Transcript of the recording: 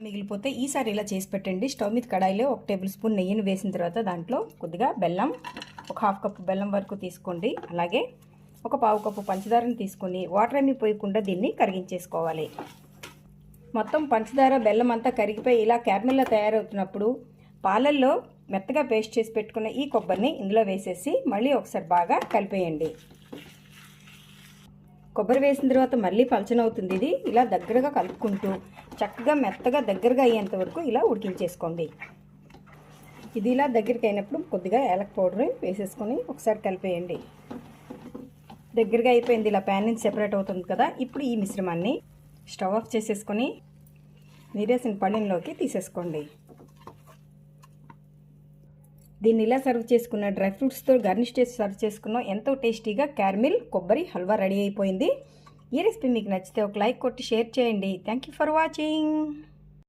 మిగిలిపోతే ఈసారి ఇలా చేసి పెట్టండి. స్టవ్ మీద కడాయిలో 1 టేబుల్ స్పూన్ నెయ్యిని వేసిన తర్వాత దాంట్లో కొద్దిగా బెల్లం, ఒక 1/2 కప్పు బెల్లం వరకు తీసుకోండి. అలాగే ఒక 1/4 కప్పు పంచదారని తీసుకొని వాటర్ ఏమీ పోయకుండా దీన్ని కరిగించేసుకోవాలి. మొత్తం పంచదార బెల్లం అంతా కరిగిపోయి ఇలా క్యారమెల్లా తయారవుతున్నప్పుడు పాలల్లో మెత్తగా పేస్ట్ చేసి పెట్టుకున్న ఈ కొబ్బరిని ఇందులో వేసేసి మళ్ళీ ఒకసారి బాగా కలిపేయండి. కొబ్బరి వేసిన తర్వాత మళ్ళీ పలచనవుతుంది. ఇది ఇలా దగ్గరగా కలుపుకుంటూ చక్కగా మెత్తగా దగ్గరగా అయ్యేంత వరకు ఇలా ఉడికించేసుకోండి. ఇది ఇలా దగ్గరికి అయినప్పుడు కొద్దిగా యాలక్ పౌడర్ వేసేసుకొని ఒకసారి కలిపేయండి. దగ్గరగా అయిపోయింది. ఇలా ప్యాన్ నుంచి సెపరేట్ అవుతుంది కదా. ఇప్పుడు ఈ మిశ్రమాన్ని స్టవ్ ఆఫ్ చేసేసుకొని నీరేసిన పళ్ళెంలోకి తీసేసుకోండి. దీన్ని ఇలా సర్వ్ చేసుకున్న డ్రై ఫ్రూట్స్తో గార్నిష్ చేసి సర్వ్ చేసుకున్నాం. ఎంతో టేస్టీగా క్యారమిల్ కొబ్బరి హల్వా రెడీ అయిపోయింది. ఈ రెసిపీ మీకు నచ్చితే ఒక లైక్ కొట్టి షేర్ చేయండి. Thank you for watching.